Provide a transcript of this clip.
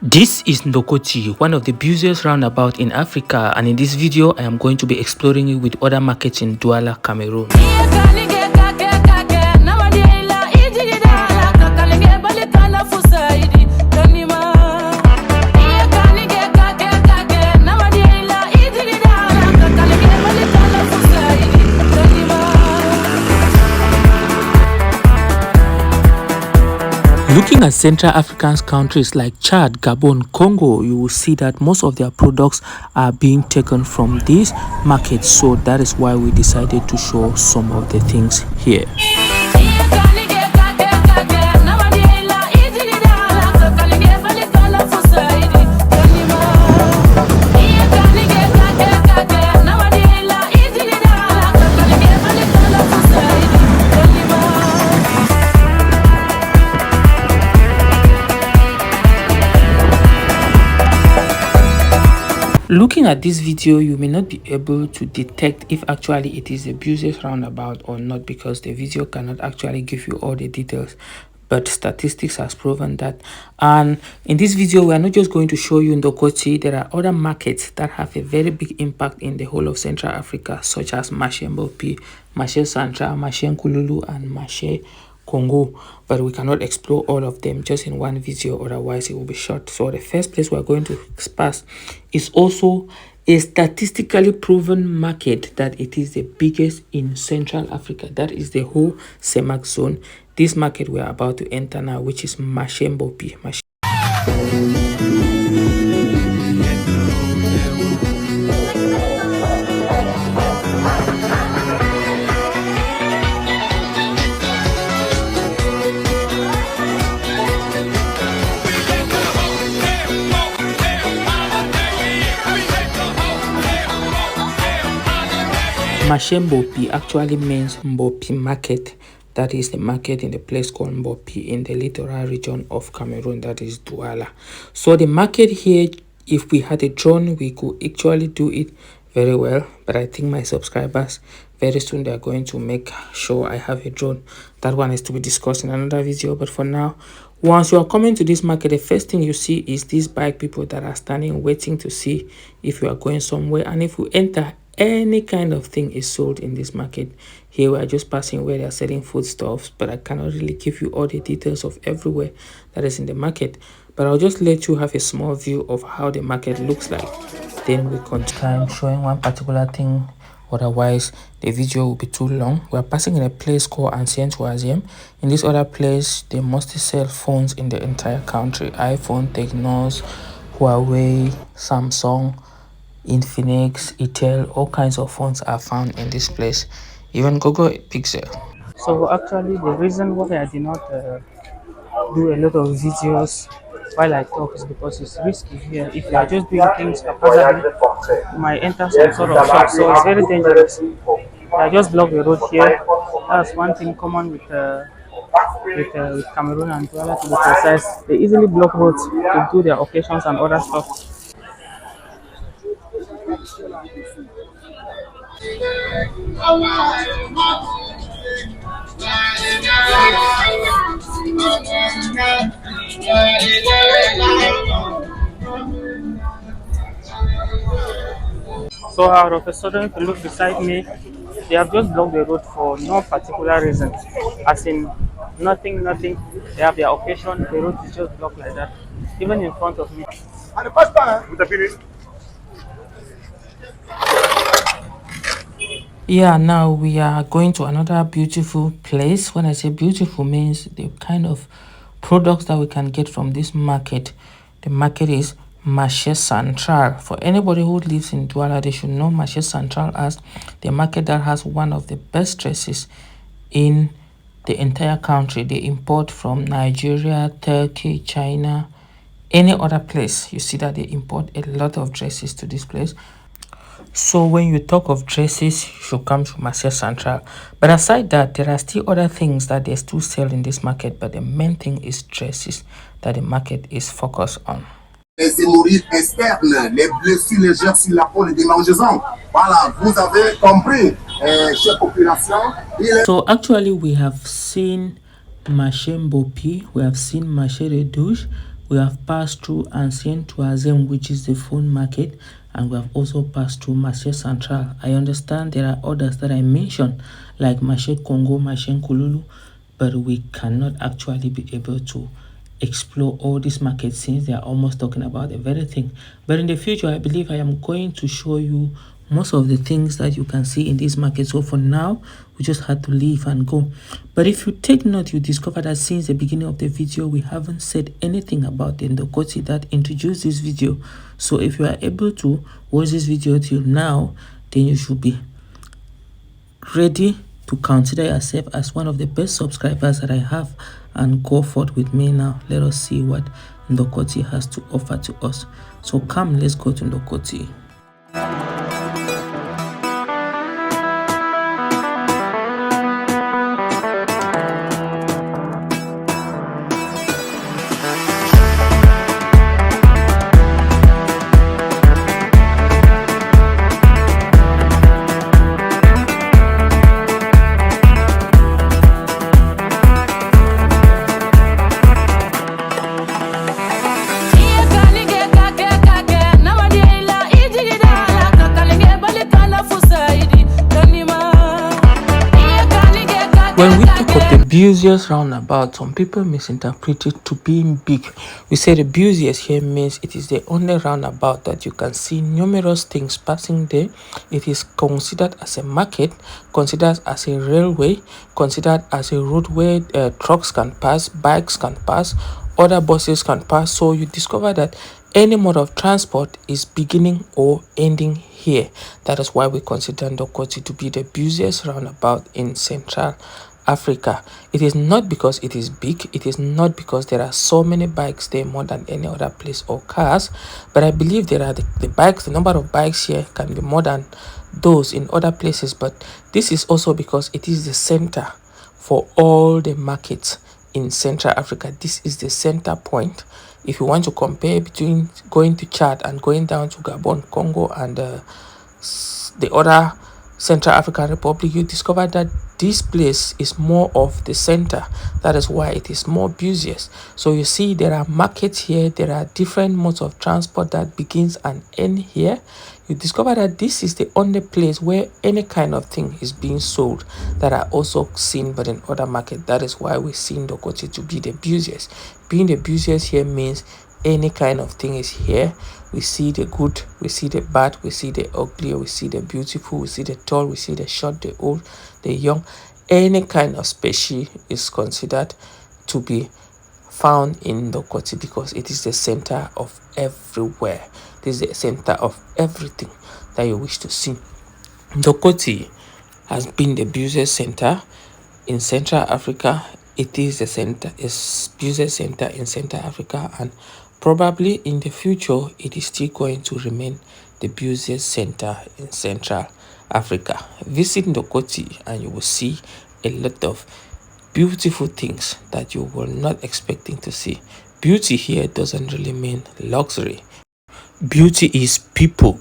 This is Ndokoti, one of the busiest roundabout in Africa, and in this video I am going to be exploring it with other markets in Douala, Cameroon. Looking at Central African countries like Chad, Gabon, Congo, you will see that most of their products are being taken from these markets. So that is why we decided to show some of the things here. Looking at this video, you may not be able to detect if actually it is a busiest roundabout or not, because the video cannot actually give you all the details, but statistics has proven that. And in this video, we are not just going to show you Ndokoti. There are other markets that have a very big impact in the whole of Central Africa, such as Marché Mbopi, Marché Central, Marché Nkululu, and Marché Congo, but we cannot explore all of them just in one video, otherwise it will be short. So the first place we're going to pass is also a statistically proven market that it is the biggest in Central Africa. That is the whole CAMAC zone. This market we are about to enter now, which is Marché Mbopi. Marché Mbopi actually means Mbopi market. That is the market in the place called Mbopi in the littoral region of Cameroon, that is Douala. So the market here, if we had a drone, we could actually do it very well, but I think my subscribers very soon they are going to make sure I have a drone. That one is to be discussed in another video, but for now, once you are coming to this market, the first thing you see is these bike people that are standing waiting to see if you are going somewhere, and if you enter, any kind of thing is sold in this market. Here we are just passing where they are selling foodstuffs, but I cannot really give you all the details of everywhere that is in the market, but I'll just let you have a small view of how the market looks like. Then we continue showing one particular thing, otherwise the video will be too long. We are passing in a place called Ancien Troisième. In this other place, they mostly sell phones in the entire country: iPhone, Technos, Huawei, Samsung, Infinix, Itel, all kinds of phones are found in this place, even Google Pixel. So actually the reason why I did not do a lot of videos while I talk is because it's risky here. If you are just doing things haphazardly, you might enter some sort of shock, so it's very dangerous. I just block the road here. That's one thing common with Cameroon and Douala, to be precise. They easily block roads to do their occasions and other stuff. So out of a sudden, if you look beside me, they have just blocked the road for no particular reason, as in nothing. They have their occasion, the road is just blocked like that, even in front of me. Yeah, now we are going to another beautiful place. When I say beautiful, means the kind of products that we can get from this market. The market is Marché Central. For anybody who lives in Douala, they should know Marché Central as the market that has one of the best dresses in the entire country. They import from Nigeria, Turkey, China, any other place. You see that they import a lot of dresses to this place. So when you talk of dresses, you should come to Marché Central. But aside that, there are still other things that they still sell in this market, but the main thing is dresses that the market is focused on. Les hémorroïdes externes, les blessures légères sur la peau, les démangeaisons. Voilà, vous avez compris, chère population. So actually we have seen Marché Mbopi, we have seen Marché de Douche, We have passed through Ancien Troisième, which is the phone market, and we have also passed through Marché Central. I understand there are others that I mentioned, like Marché Congo, Marché Kululu, but we cannot actually be able to explore all these markets since they are almost talking about the very thing. But in the future, I believe I am going to show you most of the things that you can see in this market. So for now, we just had to leave and go. But if you take note, you discover that since the beginning of the video, we haven't said anything about the Ndokoti that introduced this video. So if you are able to watch this video till now, then you should be ready to consider yourself as one of the best subscribers that I have, and go forth with me now. Let us see what Ndokoti has to offer to us. So come, let's go to Ndokoti. When we talk of the busiest roundabout, some people misinterpret it to being big. We say the busiest here means it is the only roundabout that you can see numerous things passing there. It is considered as a market, considered as a railway, considered as a road where trucks can pass, bikes can pass, other buses can pass. So you discover that any mode of transport is beginning or ending here. That is why we consider Ndokoti to be the busiest roundabout in Central Africa. It is not because it is big, it is not because there are so many bikes there more than any other place or cars, but I believe there are the bikes, the number of bikes here can be more than those in other places, but this is also because it is the center for all the markets in Central Africa. This is the center point. If you want to compare between going to Chad and going down to Gabon, Congo, and the other Central African Republic, you discover that this place is more of the center. That is why it is more busiest. So you see there are markets here, there are different modes of transport that begins and end here. You discover that this is the only place where any kind of thing is being sold that are also seen but in other markets. That is why we see Ndokoti to be the busiest. Being the busiest here means any kind of thing is here. We see the good, we see the bad, we see the ugly, we see the beautiful, we see the tall, we see the short, the old, the young. Any kind of species is considered to be found in Ndokoti because it is the center of everywhere. This is the center of everything that you wish to see. Ndokoti has been the busiest center in Central Africa. It is the center, is busiest center in Central Africa, and probably in the future it is still going to remain the busiest center in Central Africa. Visit Ndokoti and you will see a lot of beautiful things that you were not expecting to see. Beauty here doesn't really mean luxury. Beauty is people.